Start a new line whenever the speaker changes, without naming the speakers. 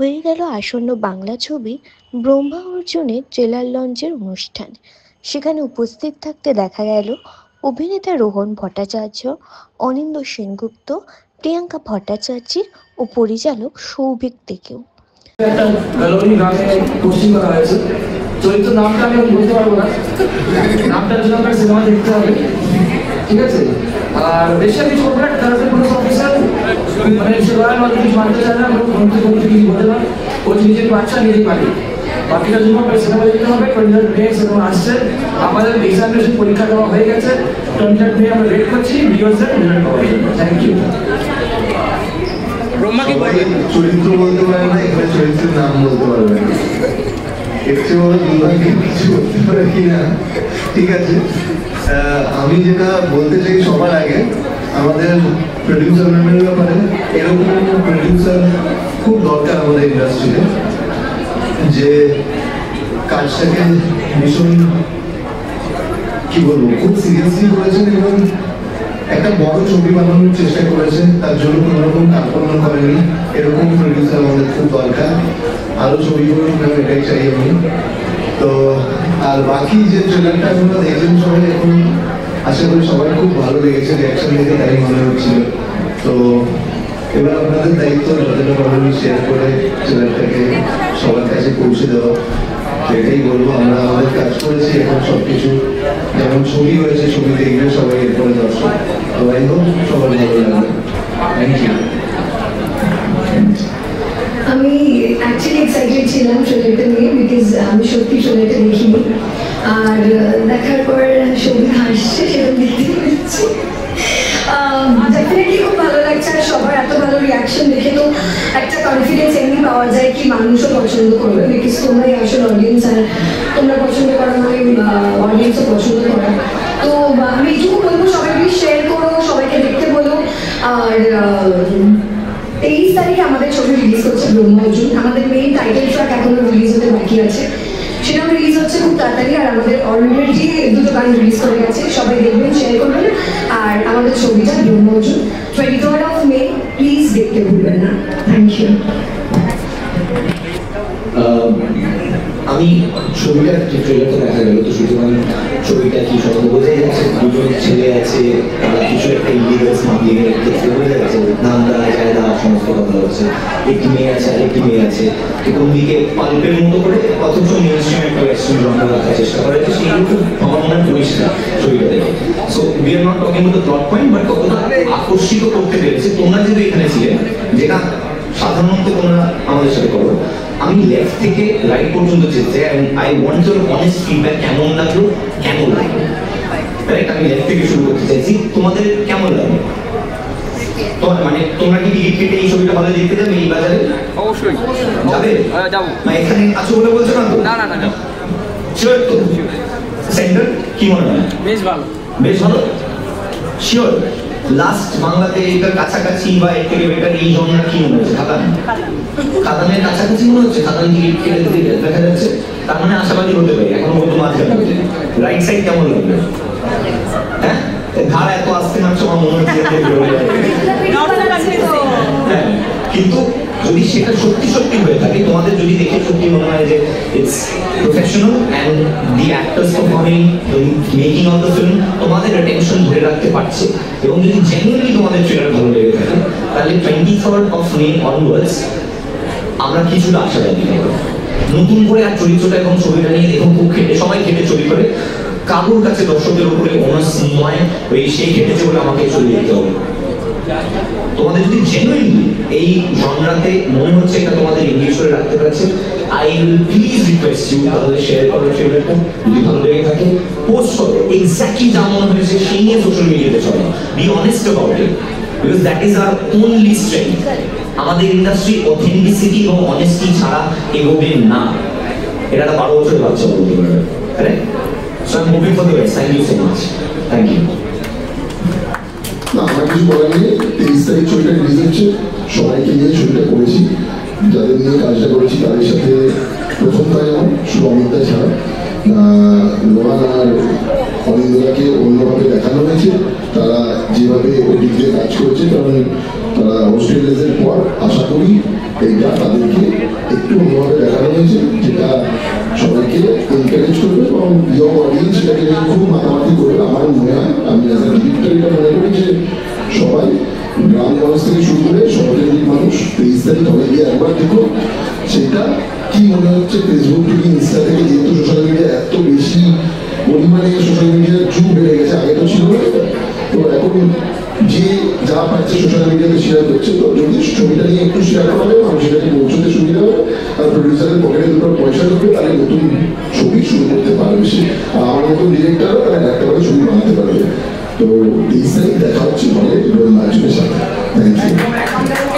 হয়ে গেল আসন্ন বাংলা ছবি ব্রহ্মা অর্জুনের ট্রেলার লঞ্চের অনুষ্ঠান। সেখানে উপস্থিত থাকতে দেখা গেল অভিনেতা রোহন ভট্টাচার্য, অনিন্দ্য সেনগুপ্ত, প্রিয়াঙ্কা ভট্টাচার্য ও পরিচালক সৌভিক থেকেও।
একটা মেলোডি গানে পোস্টিং করা হয়েছে। চরিত্র নামটা আমি বলতে পারবো না, নামটার জন্য আপনার সিনেমা দেখতে হবে, ঠিক আছে? আর বেশি কিছু করবো না, তাদের পুলিশ অফিসার মানে সে রয়্যাল মাঝে কিছু মানতে চায় না, মন্ত্রী মন্ত্রী কিছু বলতে না, ও নিজের বাচ্চা নিজেই পারে। বাকিটার জন্য সিনেমা দেখতে হবে। 23 মে সিনেমা আসছে, আমাদের এক্সামিনেশন পরীক্ষা দেওয়া হয়ে গেছে। 23 মে আমরা ওয়েট করছি ভিউয়ার্সদের রেজাল্ট পাওয়ার জন্য। Thank you.
চরিত্র বলতে পারে না, এখানে চরিত্রের নাম বলতে পারবে না, এর চেয়ে বড় দুর্ভাগ্য কিছু বলতে পারে কিনা। ঠিক আছে, আমি যেটা বলতে চাই সবার আগে, আমাদের প্রডিউসার ম্যামের ব্যাপারে এরকম প্রডিউসার খুব দরকার আমাদের ইন্ডাস্ট্রিতে, যে কাজটাকে ভীষণ কি বলবো খুব সিরিয়াসলি করেছেন এবং একটা বড় ছবি বানানোর চেষ্টা করেছে, তার জন্য কোনো রকম কার্পণ্য করেনি। এরকম প্রডিউসার আমাদের খুব দরকার। আরো ছবি করুন, এটাই চাই আমি। তো আর বাকি যে ট্রেলারটা আপনারা দেখছেন সবাই, এখন আশা করি সবাই খুব ভালো লেগেছে, রিয়াকশন দেখে তাই মনে হচ্ছিল। তো এবার আপনাদের দায়িত্ব যতটা পারবেন শেয়ার করে ট্রেলারটাকে সবার কাছে পৌঁছে দেওয়া। এটাই বলবো, আমরা আমাদের কাজ করেছি, এখন সবকিছু যেমন ছবি হয়েছে, ছবি দেখবে সবাই, এরপরে দর্শক। তো আই হোপ সবার ভালো লাগবে। Thank you.
আমি অ্যাকচুয়ালি এক্সাইটেড ছিলাম ট্রেলারটা নিয়ে, বিকজ আমি সত্যি ট্রেলারটা দেখিনি, আর দেখার পর ছবি হাসছে সেটা দেখতে পাচ্ছি। ডেফিনেটলি খুব ভালো লাগছে, আর সবার এত ভালো রিয়াকশন দেখে তো একটা কনফিডেন্স এমনি পাওয়া যায় কি মানুষও পছন্দ করবে, বিকজ তোমরাই আসল অডিয়েন্স, আর তোমরা পছন্দ করা মানে অডিয়েন্সও পছন্দ করা। তো আমি এইটুকু বলবো, সবাই প্লিজ শেয়ার করো, সবাইকে দেখতে বলো। আর 23 তারিখে আমাদের ছবি রিলিজ হচ্ছে ব্রহ্মা অর্জুন। আমাদের মেইন টাইটেল ট্র্যাক এখনো রিলিজ হতে বাকি আছে, সেটাও রিলিজ হচ্ছে খুব তাড়াতাড়ি। আর আমাদের অলরেডি 2টো গান রিলিজ করে গেছে, সবাই দেখবেন, শেয়ার করবেন। আর আমাদের ছবিটা Brahma Arjun 23rd May, please দেখতে ভুলবেন না। Thank you.
আমি ছবিটা ট্রেলারটা দেখা গেল, তো সুতরাং ছবিটা কি সব বোঝাই যাচ্ছে, দুজন ছেলে আছে, তারা কিছু একটা ইলিগাল স্মাগলিংয়ের ক্ষেত্রে বোঝা যাচ্ছে, নামদা জায়গা সমস্ত কথা হচ্ছে। একটি মেয়ে আছে, আরেকটি মেয়ে আছে, কোন দিকে পাল্পের মতো করে অথচ মেনস্ট্রিম একটা ওয়েস্টার্ন জনরা রাখার চেষ্টা করা হয়েছে, সেইগুলো খুব আমার মনে হয় পরিষ্কার ছবিটা দেখে। So we are not talking about the plot point, but কতটা আকর্ষিত করতে পেরেছে। তোমরা যদি এখানে ছিলে, যেটা সাধারণত তোমরা আমাদের সাথে করো, আমি লেফট থেকে রাইট পর্যন্ত যেতে, এবং I want your honest feedback, কেমন লাগলো, কেমন লাগলো, রাইট? আমি লেফট থেকে শুরু করতে চাইছি, তোমাদের কেমন লাগলো? মানে তোমরা কি টিকিট কেটে এই ছবিটা হলে দেখতে যাবে এই বাজারে?
অবশ্যই
যাবে,
যাবো।
না এখানে আছো বলে বলছো না তো?
না না না,
শিওর তো? সেন্টার কি মনে হয়?
বেশ ভালো,
বেশ ভালো, শিওর। লাস্ট বাংলাতে এটার কাছাকাছি বা এর থেকে বেটার এই জনরা কি মনে হচ্ছে? খাদান, খাদানের কাছাকাছি মনে হচ্ছে, খাদান টিকিট কেটে দেখা যাচ্ছে, তার মানে আশাবাদী হতে পারি। এখন বলতো মাঝখানে হচ্ছে রাইট সাইড কেমন লাগবে? হ্যাঁ, ধার এত আসতে নামছে আমার মনে হচ্ছে। হ্যাঁ, কিন্তু যদি সেটা সত্যি সত্যি হয়ে থাকে, তোমাদের যদি দেখে সত্যি মনে হয় যে it's professional and the actors performing, making of the film তোমাদের অ্যাটেনশন ধরে রাখতে পারছে, এবং যদি জেনুইনলি তোমাদের ট্রেলার ভালো লেগে থাকে, তাহলে 23rd মে অনওয়ার্ডস আমরা কিছুটা আশাবাদী হব। নতুন করে আর চরিত্রটা এবং ছবিটা নিয়ে দেখুন, খুব খেটে, সবাই খেটে ছবি করে, কারোর কাছে দর্শকের উপরে অনার্স নয়, ওই সেই খেটেছে বলে আমাকে ছবি দেখতে হবে। তোমাদের যদি জেনুইনলি এই জনরাতে মনে হচ্ছে এটা তোমাদের ইংলিশ করে রাখতে পারছে, I will please request you, তাহলে শেয়ার করো ট্রেলারটা, যদি ভালো লেগে থাকে পোস্ট করো, এক্স্যাক্টলি যা মনে হয়েছে সেই নিয়ে সোশ্যাল মিডিয়াতে চলো, be honest about it, because that is our only strength. আমাদের ইন্ডাস্ট্রি অথেন্টিসিটি এবং অনেস্টি ছাড়া এগোবে না, এটা একটা 12 বছরের বাচ্চা বলতে পারবে, correct? So I am moving for the best. Thank you so much. Thank you.
না, আমার কিছু বলার নেই। 23 তারিখ ছবিটা রিলিজ হচ্ছে, সবাইকে নিয়ে ছবিটা করেছি, যাদের নিয়ে কাজটা করেছি তাদের সাথে প্রথমটা যেমন শুধু অমিতদা ছাড়া রোহান আর অনিন্দদাকে অন্যভাবে দেখানো হয়েছে, তারা যেভাবে ওদিক দিয়ে কাজ করেছে, কারণ তারা অস্ট্রেলিয়াদের পর আশা করি এইটা তাদেরকে
হয়েছে, যেটা সবাইকে এনকারেজ করবে এবং ইয়ং অডিয়েন্স সেটাকে নিয়ে খুব মাতামাতি করবে। আমার মনে হয়, আমি অ্যাজ এ ডিরেক্টর এটা মনে করি যে সবাই গ্রামগঞ্জ থেকে শুরু করে শহরের মানুষ 23 তারিখ হলে গিয়ে একবার দেখো সেটা কি মনে হচ্ছে। ফেসবুক থেকে, ইনস্টা থেকে, যেহেতু সোশ্যাল মিডিয়া এত বেশি পরিমাণে সোশ্যাল মিডিয়ার যুগ বেড়ে গেছে, আগে তো ছিল না, তো এখন যে যা পাচ্ছে সোশ্যাল মিডিয়াতে শেয়ার করছে, তো যদি ছবিটা নিয়ে একটু শেয়ার করা হবে মানুষ সেটাকে পৌঁছতে সুবিধা হবে, আর প্রডিউসারের পকেটে দুটো পয়সা ঢুকবে, তাহলে নতুন ছবি শুরু করতে পারবে সে। আর আমার নতুন ডিরেক্টর তারা একটা করে ছবি বানাতে পারবে। তো 23 তারিখ দেখা হচ্ছে হলে রোল মার্চের সাথে। Thank you.